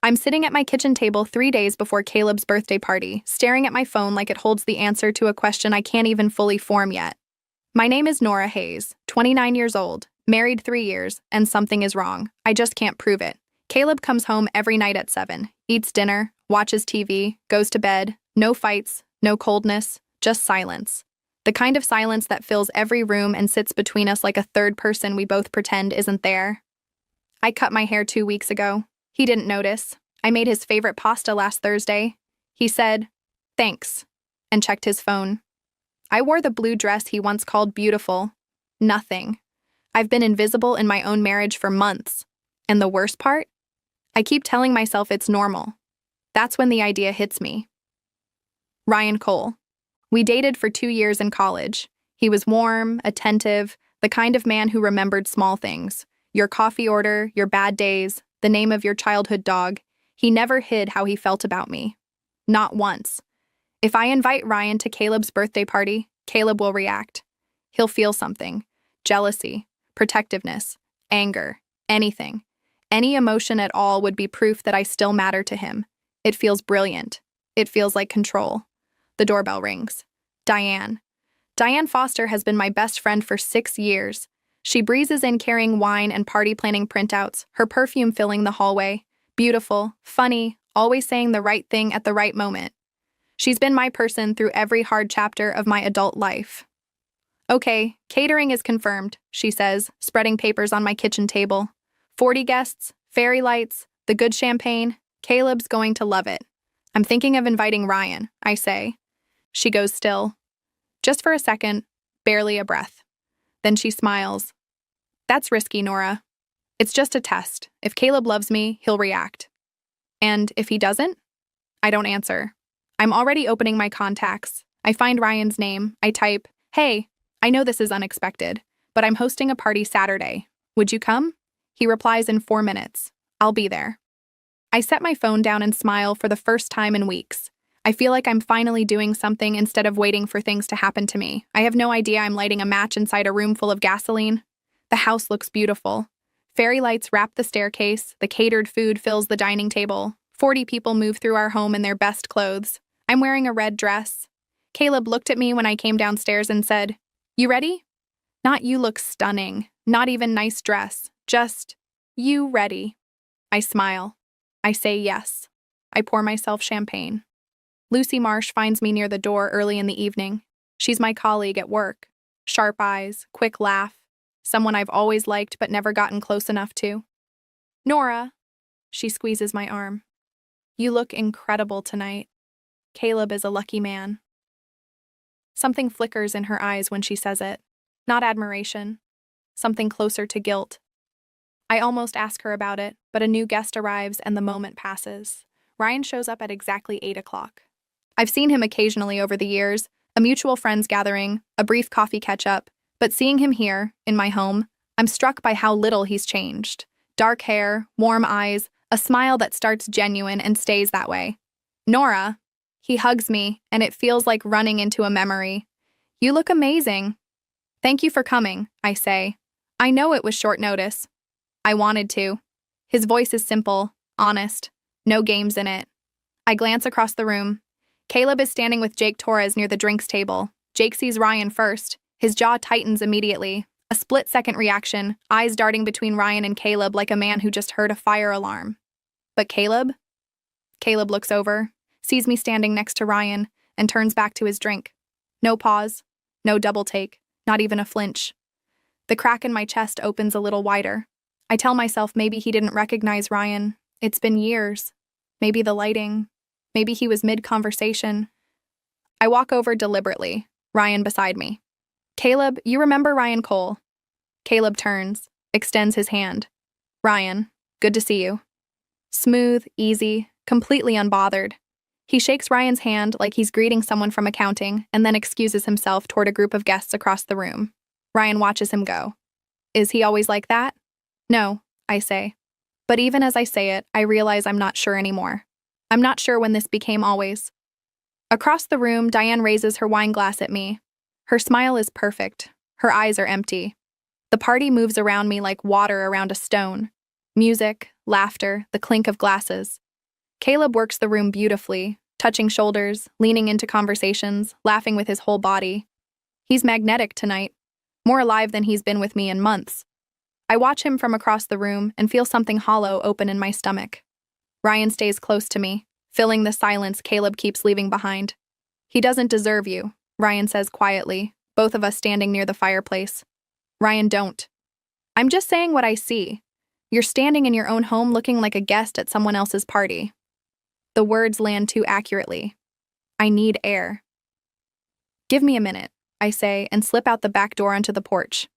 I'm sitting at my kitchen table 3 days before Caleb's birthday party, staring at my phone like it holds the answer to a question I can't even fully form yet. My name is Nora Hayes, 29 years old, married 3 years, and something is wrong. I just can't prove it. Caleb comes home every night at 7, eats dinner, watches TV, goes to bed, no fights, no coldness, just silence. The kind of silence that fills every room and sits between us like a third person we both pretend isn't there. I cut my hair 2 weeks ago. He didn't notice. I made his favorite pasta last Thursday. He said, "Thanks," and checked his phone. I wore the blue dress he once called beautiful. Nothing. I've been invisible in my own marriage for months. And the worst part? I keep telling myself it's normal. That's when the idea hits me. Ryan Cole. We dated for 2 years in college. He was warm, attentive, the kind of man who remembered small things. Your coffee order, your bad days, the name of your childhood dog. He never hid how he felt about me. Not once. If I invite Ryan to Caleb's birthday party, Caleb will react. He'll feel something. Jealousy, protectiveness, anger, anything. Any emotion at all would be proof that I still matter to him. It feels brilliant. It feels like control. The doorbell rings. Diane. Diane Foster has been my best friend for 6 years. She breezes in carrying wine and party planning printouts, her perfume filling the hallway. Beautiful, funny, always saying the right thing at the right moment. She's been my person through every hard chapter of my adult life. "Okay, catering is confirmed," she says, spreading papers on my kitchen table. 40 guests, fairy lights, the good champagne. Caleb's going to love it. "I'm thinking of inviting Ryan," I say. She goes still. Just for a second, barely a breath. Then she smiles. "That's risky, Nora. It's just a test. If Caleb loves me, he'll react. And if he doesn't?" I don't answer. I'm already opening my contacts. I find Ryan's name. I type, "Hey, I know this is unexpected, but I'm hosting a party Saturday. Would you come?" He replies in 4 minutes. "I'll be there." I set my phone down and smile for the first time in weeks. I feel like I'm finally doing something instead of waiting for things to happen to me. I have no idea I'm lighting a match inside a room full of gasoline. The house looks beautiful. Fairy lights wrap the staircase, the catered food fills the dining table. 40 people move through our home in their best clothes. I'm wearing a red dress. Caleb looked at me when I came downstairs and said, "You ready?" Not "you look stunning," not even nice dress, just, "You ready?" I smile. I say yes. I pour myself champagne. Lucy Marsh finds me near the door early in the evening. She's my colleague at work. Sharp eyes, quick laugh. Someone I've always liked but never gotten close enough to. "Nora," she squeezes my arm. "You look incredible tonight. Caleb is a lucky man." Something flickers in her eyes when she says it. Not admiration. Something closer to guilt. I almost ask her about it, but a new guest arrives and the moment passes. Ryan shows up at exactly 8 o'clock. I've seen him occasionally over the years, a mutual friends gathering, a brief coffee catch-up, but seeing him here, in my home, I'm struck by how little he's changed. Dark hair, warm eyes, a smile that starts genuine and stays that way. "Nora." He hugs me, and it feels like running into a memory. "You look amazing." "Thank you for coming," I say. I know it was short notice. I wanted to. His voice is simple, honest, no games in it. I glance across the room. Caleb is standing with Jake Torres near the drinks table. Jake sees Ryan first. His jaw tightens immediately. A split-second reaction, eyes darting between Ryan and Caleb like a man who just heard a fire alarm. But Caleb? Caleb looks over, sees me standing next to Ryan, and turns back to his drink. No pause, no double take, not even a flinch. The crack in my chest opens a little wider. I tell myself maybe he didn't recognize Ryan. It's been years. Maybe the lighting. Maybe he was mid-conversation. I walk over deliberately, Ryan beside me. "Caleb, you remember Ryan Cole?" Caleb turns, extends his hand. "Ryan, good to see you." Smooth, easy, completely unbothered. He shakes Ryan's hand like he's greeting someone from accounting and then excuses himself toward a group of guests across the room. Ryan watches him go. Is he always like that? No, I say. But even as I say it, I realize I'm not sure anymore. I'm not sure when this became always. Across the room, Diane raises her wine glass at me. Her smile is perfect. Her eyes are empty. The party moves around me like water around a stone. Music, laughter, the clink of glasses. Caleb works the room beautifully, touching shoulders, leaning into conversations, laughing with his whole body. He's magnetic tonight, more alive than he's been with me in months. I watch him from across the room and feel something hollow open in my stomach. Ryan stays close to me, filling the silence Caleb keeps leaving behind. He doesn't deserve you, Ryan says quietly, both of us standing near the fireplace. Ryan, don't. I'm just saying what I see. You're standing in your own home looking like a guest at someone else's party. The words land too accurately. I need air. Give me a minute, I say, and slip out the back door onto the porch.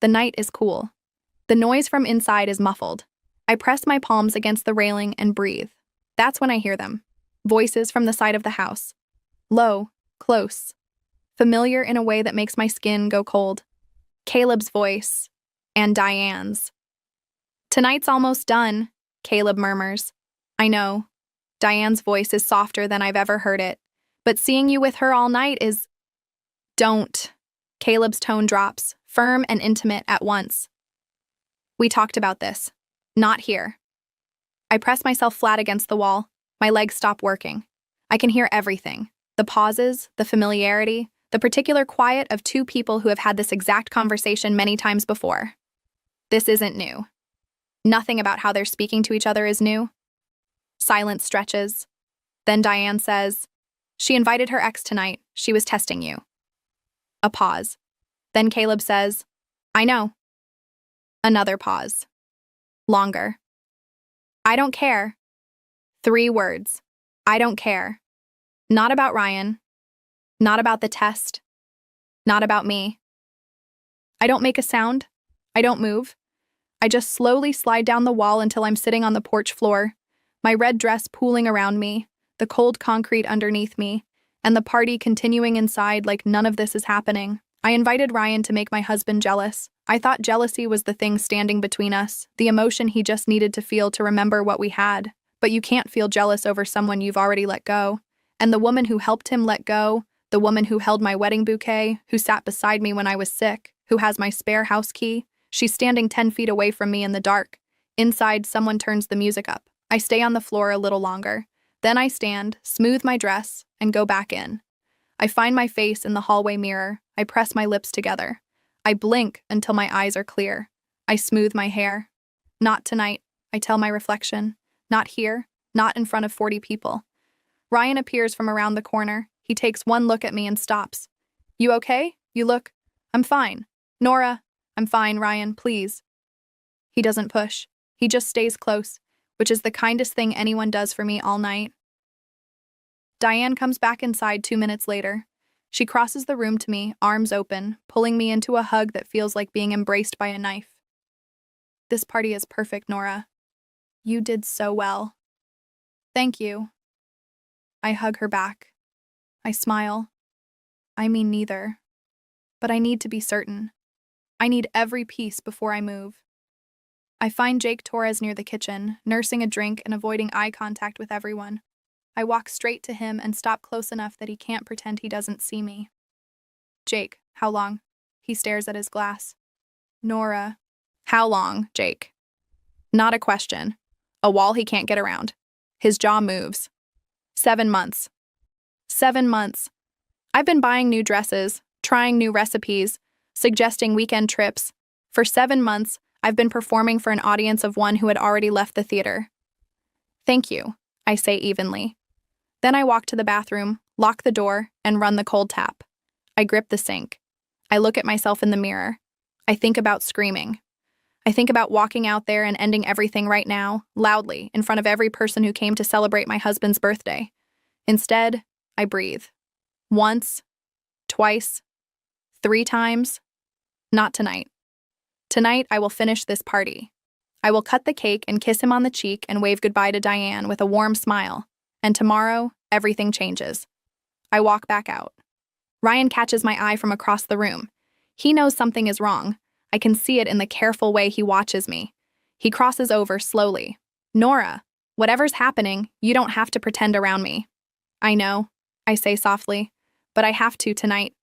The night is cool. The noise from inside is muffled. I press my palms against the railing and breathe. That's when I hear them. Voices from the side of the house. Low, close. Familiar in a way that makes my skin go cold. Caleb's voice. And Diane's. Tonight's almost done, Caleb murmurs. I know. Diane's voice is softer than I've ever heard it. But seeing you with her all night is... Don't. Caleb's tone drops, firm and intimate at once. We talked about this. Not here. I press myself flat against the wall. My legs stop working. I can hear everything. The pauses, the familiarity, the particular quiet of two people who have had this exact conversation many times before. This isn't new. Nothing about how they're speaking to each other is new. Silence stretches. Then Diane says, she invited her ex tonight. She was testing you. A pause. Then Caleb says, I know. Another pause. Longer. I don't care. 3 words. I don't care. Not about Ryan. Not about the test. Not about me. I don't make a sound. I don't move. I just slowly slide down the wall until I'm sitting on the porch floor, my red dress pooling around me, the cold concrete underneath me, and the party continuing inside like none of this is happening. I invited Ryan to make my husband jealous. I thought jealousy was the thing standing between us, the emotion he just needed to feel to remember what we had. But you can't feel jealous over someone you've already let go. And the woman who helped him let go, the woman who held my wedding bouquet, who sat beside me when I was sick, who has my spare house key, she's standing 10 feet away from me in the dark. Inside, someone turns the music up. I stay on the floor a little longer. Then I stand, smooth my dress, and go back in. I find my face in the hallway mirror. I press my lips together. I blink until my eyes are clear. I smooth my hair. Not tonight, I tell my reflection. Not here, not in front of 40 people. Ryan appears from around the corner. He takes one look at me and stops. You okay? You look... I'm fine. Nora, I'm fine, Ryan, please. He doesn't push. He just stays close, which is the kindest thing anyone does for me all night. Diane comes back inside 2 minutes later. She crosses the room to me, arms open, pulling me into a hug that feels like being embraced by a knife. This party is perfect, Nora. You did so well. Thank you. I hug her back. I smile. I mean neither. But I need to be certain. I need every piece before I move. I find Jake Torres near the kitchen, nursing a drink and avoiding eye contact with everyone. I walk straight to him and stop close enough that he can't pretend he doesn't see me. Jake, how long? He stares at his glass. Nora. How long, Jake? Not a question. A wall he can't get around. His jaw moves. 7 months. 7 months. I've been buying new dresses, trying new recipes, suggesting weekend trips. For 7 months, I've been performing for an audience of one who had already left the theater. Thank you, I say evenly. Then I walk to the bathroom, lock the door, and run the cold tap. I grip the sink. I look at myself in the mirror. I think about screaming. I think about walking out there and ending everything right now, loudly, in front of every person who came to celebrate my husband's birthday. Instead, I breathe. Once, twice, 3 times. Not tonight. Tonight, I will finish this party. I will cut the cake and kiss him on the cheek and wave goodbye to Diane with a warm smile. And tomorrow, everything changes. I walk back out. Ryan catches my eye from across the room. He knows something is wrong. I can see it in the careful way he watches me. He crosses over slowly. Nora, whatever's happening, you don't have to pretend around me. I know, I say softly, but I have to tonight.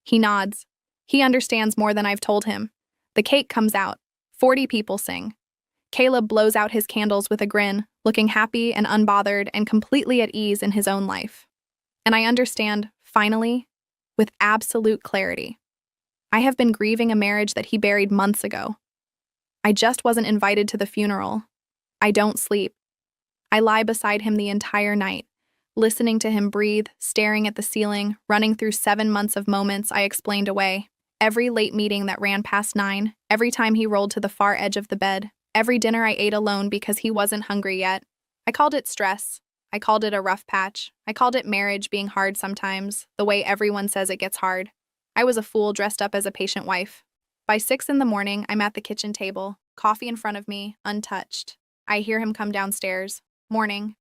He nods. He understands more than I've told him. The cake comes out. 40 people sing. Caleb blows out his candles with a grin, looking happy and unbothered and completely at ease in his own life. And I understand, finally, with absolute clarity. I have been grieving a marriage that he buried months ago. I just wasn't invited to the funeral. I don't sleep. I lie beside him the entire night, listening to him breathe, staring at the ceiling, running through 7 months of moments I explained away. Every late meeting that ran past 9, every time he rolled to the far edge of the bed, every dinner I ate alone because he wasn't hungry yet. I called it stress. I called it a rough patch. I called it marriage being hard sometimes, the way everyone says it gets hard. I was a fool dressed up as a patient wife. By 6 in the morning, I'm at the kitchen table, coffee in front of me, untouched. I hear him come downstairs. Morning.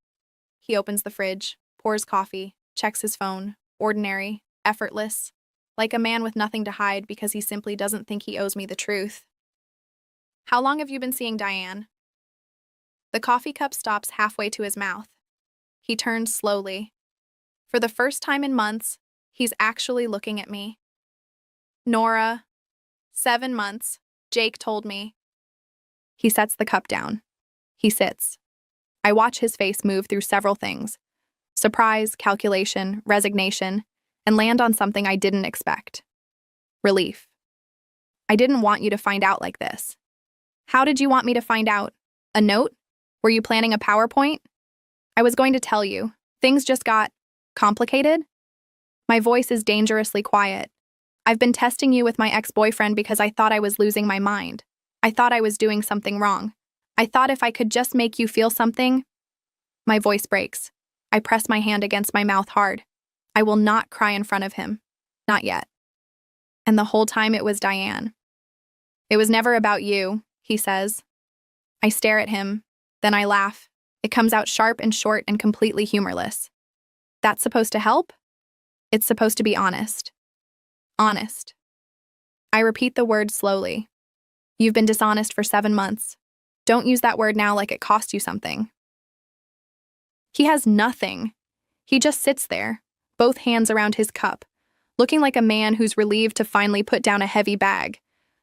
He opens the fridge, pours coffee, checks his phone. Ordinary, effortless, like a man with nothing to hide because he simply doesn't think he owes me the truth. How long have you been seeing Diane? The coffee cup stops halfway to his mouth. He turns slowly. For the first time in months, he's actually looking at me. Nora, 7 months, Jake told me. He sets the cup down. He sits. I watch his face move through several things: surprise, calculation, resignation, and land on something I didn't expect. Relief. I didn't want you to find out like this. How did you want me to find out? A note? Were you planning a PowerPoint? I was going to tell you. Things just got complicated. My voice is dangerously quiet. I've been testing you with my ex-boyfriend because I thought I was losing my mind. I thought I was doing something wrong. I thought if I could just make you feel something. My voice breaks. I press my hand against my mouth hard. I will not cry in front of him. Not yet. And the whole time it was Diane. It was never about you, he says. I stare at him, then I laugh. It comes out sharp and short and completely humorless. That's supposed to help? It's supposed to be honest. Honest. I repeat the word slowly. You've been dishonest for 7 months. Don't use that word now like it cost you something. He has nothing. He just sits there, both hands around his cup, looking like a man who's relieved to finally put down a heavy bag,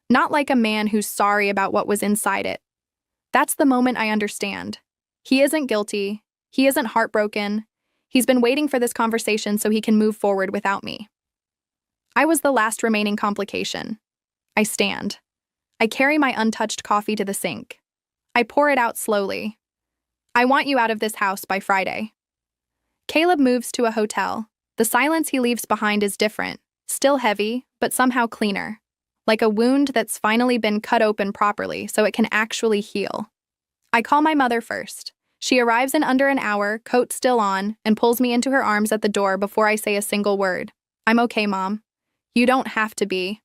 not like a man who's sorry about what was inside it. That's the moment I understand. He isn't guilty. He isn't heartbroken. He's been waiting for this conversation so he can move forward without me. I was the last remaining complication. I stand. I carry my untouched coffee to the sink. I pour it out slowly. I want you out of this house by Friday. Caleb moves to a hotel. The silence he leaves behind is different, still heavy, but somehow cleaner, like a wound that's finally been cut open properly so it can actually heal. I call my mother first. She arrives in under an hour, coat still on, and pulls me into her arms at the door before I say a single word. I'm okay, Mom. You don't have to be.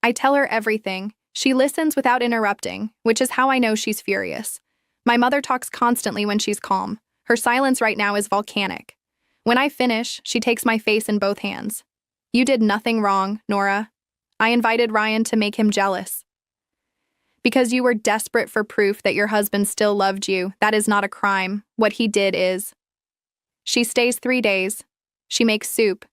I tell her everything. She listens without interrupting, which is how I know she's furious. My mother talks constantly when she's calm. Her silence right now is volcanic. When I finish, she takes my face in both hands. You did nothing wrong, Nora. I invited Ryan to make him jealous. Because you were desperate for proof that your husband still loved you, that is not a crime. What he did is. She stays 3 days. She makes soup.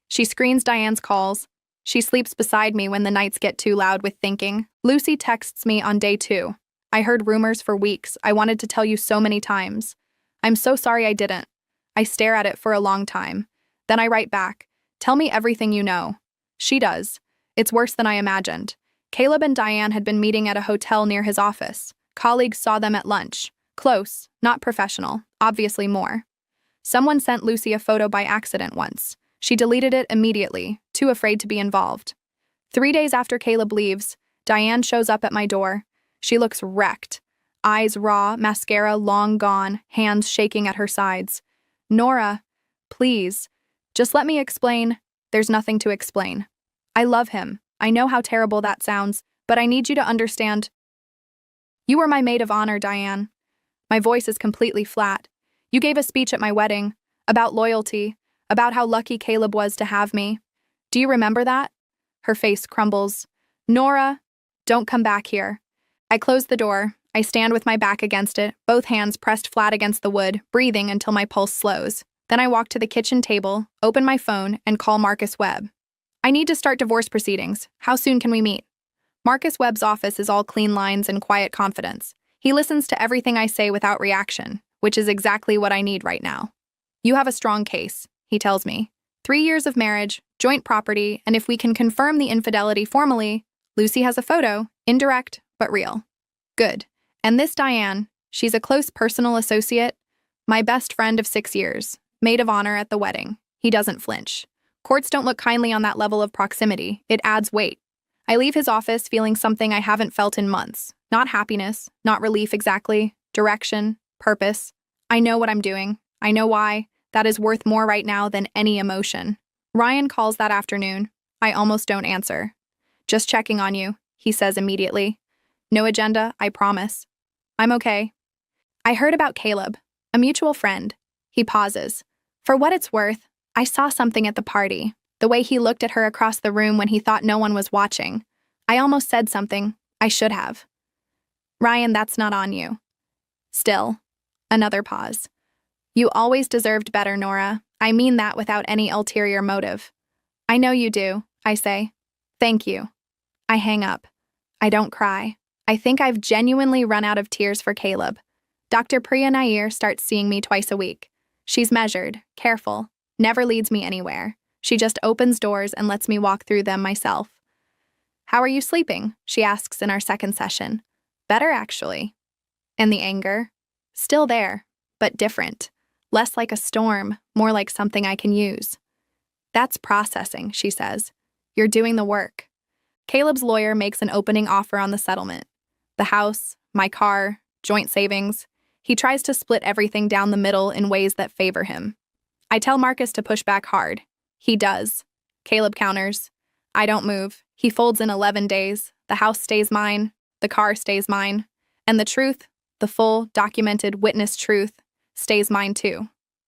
She screens Diane's calls. She sleeps beside me when the nights get too loud with thinking. Lucy texts me on day 2. I heard rumors for weeks. I wanted to tell you so many times. I'm so sorry I didn't. I stare at it for a long time. Then I write back. Tell me everything you know. She does. It's worse than I imagined. Caleb and Diane had been meeting at a hotel near his office. Colleagues saw them at lunch. Close, not professional, obviously more. Someone sent Lucy a photo by accident once. She deleted it immediately, too afraid to be involved. 3 days after Caleb leaves, Diane shows up at my door. She looks wrecked. Eyes raw, mascara long gone, hands shaking at her sides. Nora, please, just let me explain. There's nothing to explain. I love him. I know how terrible that sounds, but I need you to understand. You were my maid of honor, Diane. My voice is completely flat. You gave a speech at my wedding, about loyalty, about how lucky Caleb was to have me. Do you remember that? Her face crumbles. Nora, don't come back here. I close the door. I stand with my back against it, both hands pressed flat against the wood, breathing until my pulse slows. Then I walk to the kitchen table, open my phone, and call Marcus Webb. I need to start divorce proceedings. How soon can we meet? Marcus Webb's office is all clean lines and quiet confidence. He listens to everything I say without reaction, which is exactly what I need right now. You have a strong case, he tells me. 3 years of marriage, joint property, and if we can confirm the infidelity formally, Lucy has a photo, indirect but real. Good. And this Diane, she's a close personal associate, my best friend of 6 years, maid of honor at the wedding. He doesn't flinch. Courts don't look kindly on that level of proximity. It adds weight. I leave his office feeling something I haven't felt in months. Not happiness, not relief exactly, direction, purpose. I know what I'm doing. I know why. That is worth more right now than any emotion. Ryan calls that afternoon. I almost don't answer. Just checking on you, he says immediately. No agenda, I promise. I'm okay. I heard about Caleb, a mutual friend. He pauses. For what it's worth, I saw something at the party. The way he looked at her across the room when he thought no one was watching. I almost said something. I should have. Ryan, that's not on you. Still, another pause. You always deserved better, Nora. I mean that without any ulterior motive. I know you do, I say. Thank you. I hang up. I don't cry. I think I've genuinely run out of tears for Caleb. Dr. Priya Nair starts seeing me twice a week. She's measured, careful, never leads me anywhere. She just opens doors and lets me walk through them myself. How are you sleeping? She asks in our second session. Better, actually. And the anger? Still there, but different. Less like a storm, more like something I can use. That's processing, she says. You're doing the work. Caleb's lawyer makes an opening offer on the settlement. The house, my car, joint savings. He tries to split everything down the middle in ways that favor him. I tell Marcus to push back hard. He does. Caleb counters. I don't move. He folds in 11 days. The house stays mine. The car stays mine. And the truth, the full, documented, witnessed truth, stays mine too.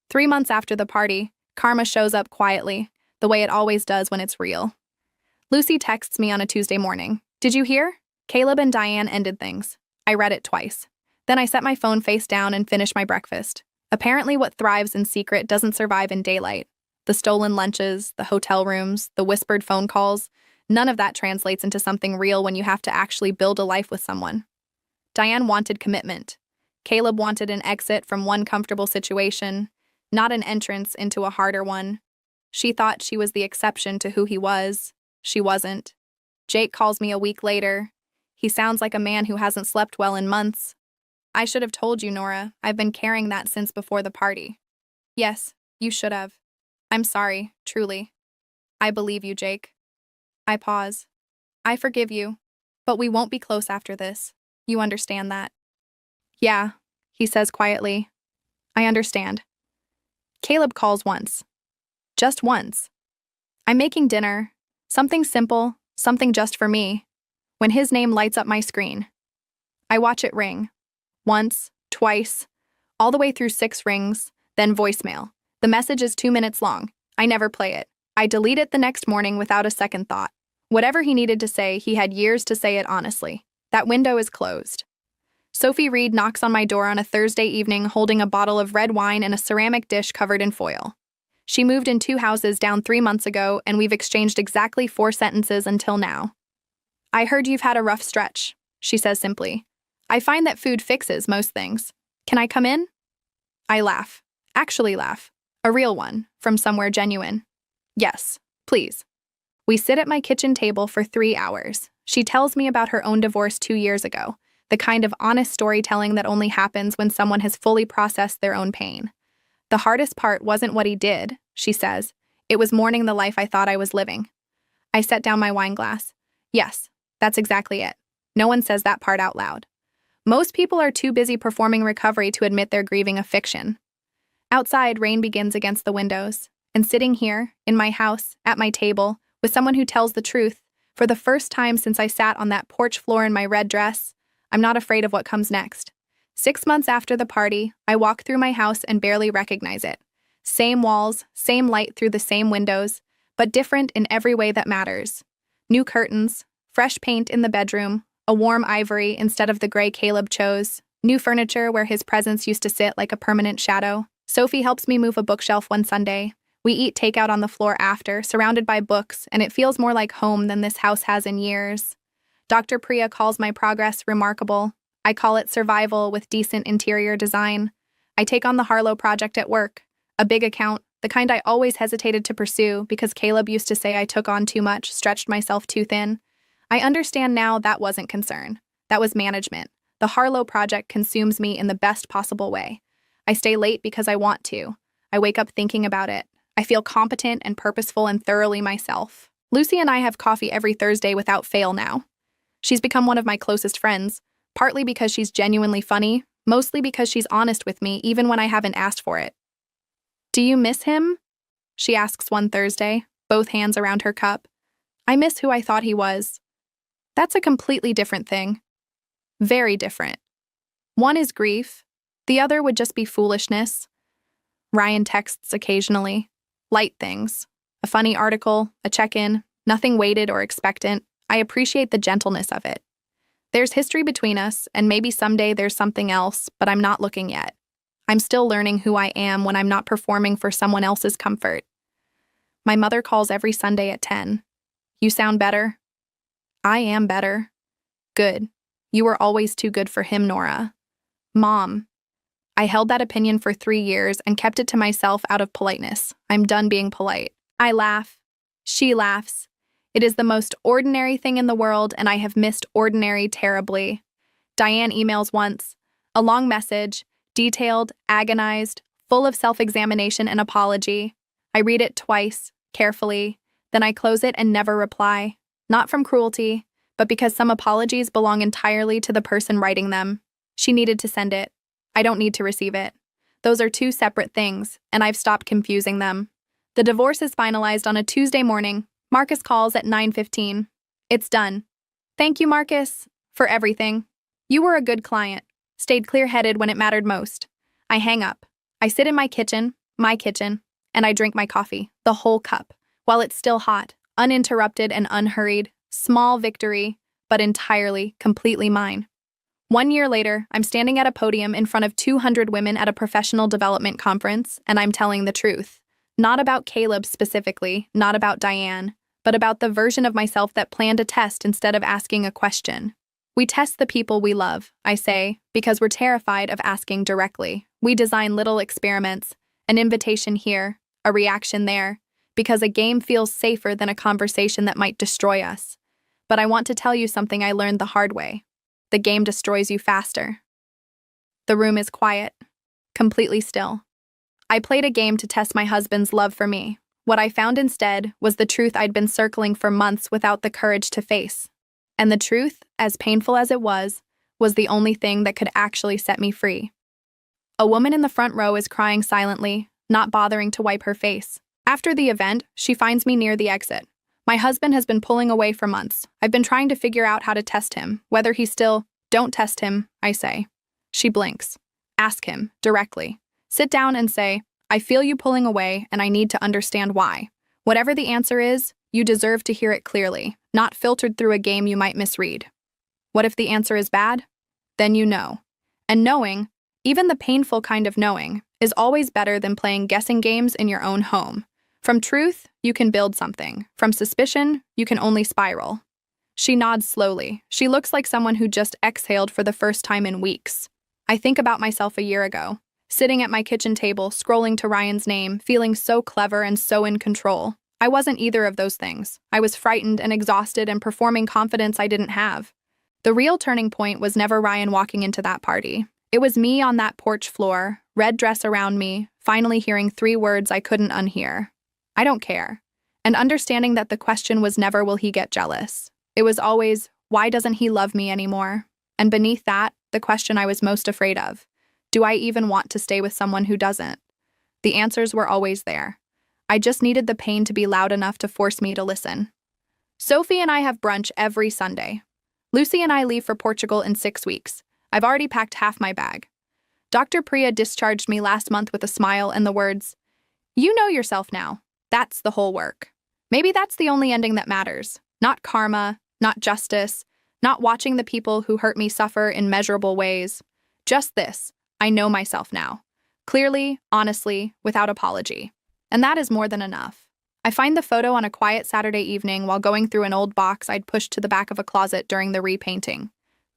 3 months after the party, karma shows up quietly, the way it always does when it's real. Lucy texts me on a Tuesday morning. Did you hear? Caleb and Diane ended things. I read it twice. Then I set my phone face down and finished my breakfast. Apparently what thrives in secret doesn't survive in daylight. The stolen lunches, the hotel rooms, the whispered phone calls, none of that translates into something real when you have to actually build a life with someone. Diane wanted commitment. Caleb wanted an exit from one comfortable situation, not an entrance into a harder one. She thought she was the exception to who he was. She wasn't. Jake calls me a week later. He sounds like a man who hasn't slept well in months. I should have told you, Nora. I've been carrying that since before the party. Yes, you should have. I'm sorry, truly. I believe you, Jake. I pause. I forgive you, but we won't be close after this. You understand that? Yeah, he says quietly. I understand. Caleb calls once. Just once. I'm making dinner. Something simple, something just for me. When his name lights up my screen. I watch it ring. Once, twice, all the way through 6 rings, then voicemail. The message is 2 minutes long. I never play it. I delete it the next morning without a second thought. Whatever he needed to say, he had years to say it honestly. That window is closed. Sophie Reed knocks on my door on a Thursday evening holding a bottle of red wine and a ceramic dish covered in foil. She moved in 2 houses down 3 months ago, and we've exchanged exactly 4 sentences until now. I heard you've had a rough stretch, she says simply. I find that food fixes most things. Can I come in? I laugh. Actually laugh. A real one, from somewhere genuine. Yes, please. We sit at my kitchen table for 3 hours. She tells me about her own divorce 2 years ago, the kind of honest storytelling that only happens when someone has fully processed their own pain. The hardest part wasn't what he did, she says. It was mourning the life I thought I was living. I set down my wine glass. Yes, that's exactly it. No one says that part out loud. Most people are too busy performing recovery to admit they're grieving a fiction. Outside, rain begins against the windows, and sitting here, in my house, at my table, with someone who tells the truth, for the first time since I sat on that porch floor in my red dress, I'm not afraid of what comes next. 6 months after the party, I walk through my house and barely recognize it. Same walls, same light through the same windows, but different in every way that matters. New curtains, fresh paint in the bedroom, a warm ivory instead of the gray Caleb chose, new furniture where his presence used to sit like a permanent shadow. Sophie helps me move a bookshelf one Sunday. We eat takeout on the floor after, surrounded by books, and it feels more like home than this house has in years. Dr. Priya calls my progress remarkable. I call it survival with decent interior design. I take on the Harlow project at work, a big account, the kind I always hesitated to pursue because Caleb used to say I took on too much, stretched myself too thin. I understand now that wasn't concern. That was management. The Harlow project consumes me in the best possible way. I stay late because I want to. I wake up thinking about it. I feel competent and purposeful and thoroughly myself. Lucy and I have coffee every Thursday without fail now. She's become one of my closest friends, partly because she's genuinely funny, mostly because she's honest with me even when I haven't asked for it. "Do you miss him?" she asks one Thursday, both hands around her cup. I miss who I thought he was. That's a completely different thing. Very different. One is grief. The other would just be foolishness. Ryan texts occasionally. Light things. A funny article, a check-in, nothing weighted or expectant. I appreciate the gentleness of it. There's history between us, and maybe someday there's something else, but I'm not looking yet. I'm still learning who I am when I'm not performing for someone else's comfort. My mother calls every Sunday at 10. "You sound better." I am better. "Good. You were always too good for him, Nora." "Mom." I held that opinion for 3 years and kept it to myself out of politeness. I'm done being polite. I laugh. She laughs. It is the most ordinary thing in the world, and I have missed ordinary terribly. Diane emails once. A long message, detailed, agonized, full of self-examination and apology. I read it twice, carefully, then I close it and never reply. Not from cruelty, but because some apologies belong entirely to the person writing them. She needed to send it. I don't need to receive it. Those are two separate things, and I've stopped confusing them. The divorce is finalized on a Tuesday morning. Marcus calls at 9:15. It's done. "Thank you, Marcus, for everything. You were a good client. Stayed clear-headed when it mattered most." I hang up. I sit in my kitchen, and I drink my coffee, the whole cup, while it's still hot, uninterrupted and unhurried. Small victory, but entirely, completely mine. 1 year later, I'm standing at a podium in front of 200 women at a professional development conference, and I'm telling the truth. Not about Caleb specifically, not about Diane, but about the version of myself that planned a test instead of asking a question. We test the people we love, I say, because we're terrified of asking directly. We design little experiments, an invitation here, a reaction there, because a game feels safer than a conversation that might destroy us. But I want to tell you something I learned the hard way. The game destroys you faster. The room is quiet, completely still. I played a game to test my husband's love for me. What I found instead was the truth I'd been circling for months without the courage to face. And the truth, as painful as it was the only thing that could actually set me free. A woman in the front row is crying silently, not bothering to wipe her face. After the event, she finds me near the exit. My husband has been pulling away for months. I've been trying to figure out how to test him, whether he's still— "Don't test him," I say. She blinks. "Ask him, directly. Sit down and say, 'I feel you pulling away, and I need to understand why.' Whatever the answer is, you deserve to hear it clearly, not filtered through a game you might misread. What if the answer is bad? Then you know. And knowing, even the painful kind of knowing, is always better than playing guessing games in your own home. From truth, you can build something. From suspicion, you can only spiral." She nods slowly. She looks like someone who just exhaled for the first time in weeks. I think about myself a year ago, sitting at my kitchen table, scrolling to Ryan's name, feeling so clever and so in control. I wasn't either of those things. I was frightened and exhausted and performing confidence I didn't have. The real turning point was never Ryan walking into that party. It was me on that porch floor, red dress around me, finally hearing 3 words I couldn't unhear. "I don't care." And understanding that the question was never, "Will he get jealous?" It was always, "Why doesn't he love me anymore?" And beneath that, the question I was most afraid of. Do I even want to stay with someone who doesn't? The answers were always there. I just needed the pain to be loud enough to force me to listen. Sophie and I have brunch every Sunday. Lucy and I leave for Portugal in 6 weeks. I've already packed half my bag. Dr. Priya discharged me last month with a smile and the words, "You know yourself now. That's the whole work." Maybe that's the only ending that matters. Not karma, not justice, not watching the people who hurt me suffer in measurable ways. Just this, I know myself now. Clearly, honestly, without apology. And that is more than enough. I find the photo on a quiet Saturday evening while going through an old box I'd pushed to the back of a closet during the repainting.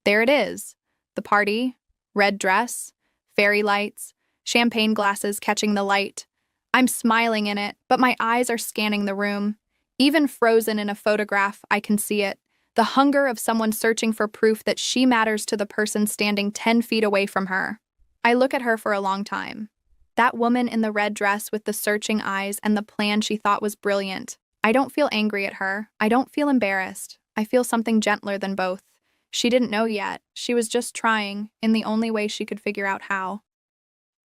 There it is. The party, red dress, fairy lights, champagne glasses catching the light. I'm smiling in it, but my eyes are scanning the room. Even frozen in a photograph, I can see it. The hunger of someone searching for proof that she matters to the person standing 10 feet away from her. I look at her for a long time. That woman in the red dress with the searching eyes and the plan she thought was brilliant. I don't feel angry at her. I don't feel embarrassed. I feel something gentler than both. She didn't know yet. She was just trying, in the only way she could figure out how.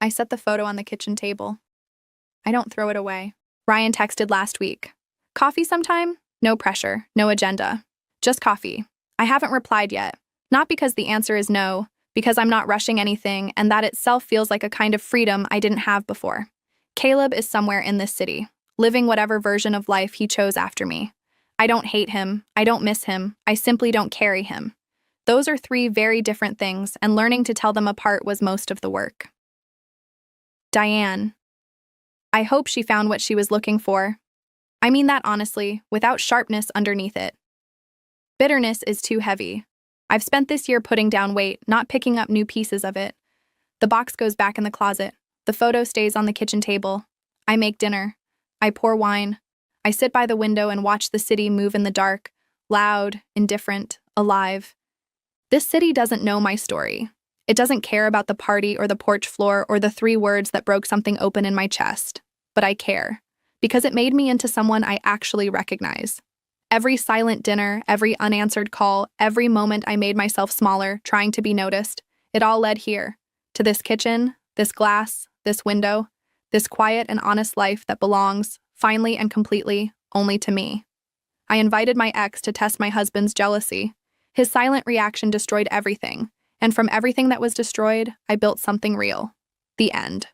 I set the photo on the kitchen table. I don't throw it away. Ryan texted last week. Coffee sometime? No pressure, no agenda. Just coffee. I haven't replied yet. Not because the answer is no, because I'm not rushing anything, and that itself feels like a kind of freedom I didn't have before. Caleb is somewhere in this city, living whatever version of life he chose after me. I don't hate him. I don't miss him. I simply don't carry him. Those are three very different things, and learning to tell them apart was most of the work. Diane. I hope she found what she was looking for. I mean that honestly, without sharpness underneath it. Bitterness is too heavy. I've spent this year putting down weight, not picking up new pieces of it. The box goes back in the closet. The photo stays on the kitchen table. I make dinner. I pour wine. I sit by the window and watch the city move in the dark, loud, indifferent, alive. This city doesn't know my story. It doesn't care about the party or the porch floor or the 3 words that broke something open in my chest. But I care, because it made me into someone I actually recognize. Every silent dinner, every unanswered call, every moment I made myself smaller, trying to be noticed, it all led here, to this kitchen, this glass, this window, this quiet and honest life that belongs, finally and completely, only to me. I invited my ex to test my husband's jealousy. His silent reaction destroyed everything, and from everything that was destroyed, I built something real. The end.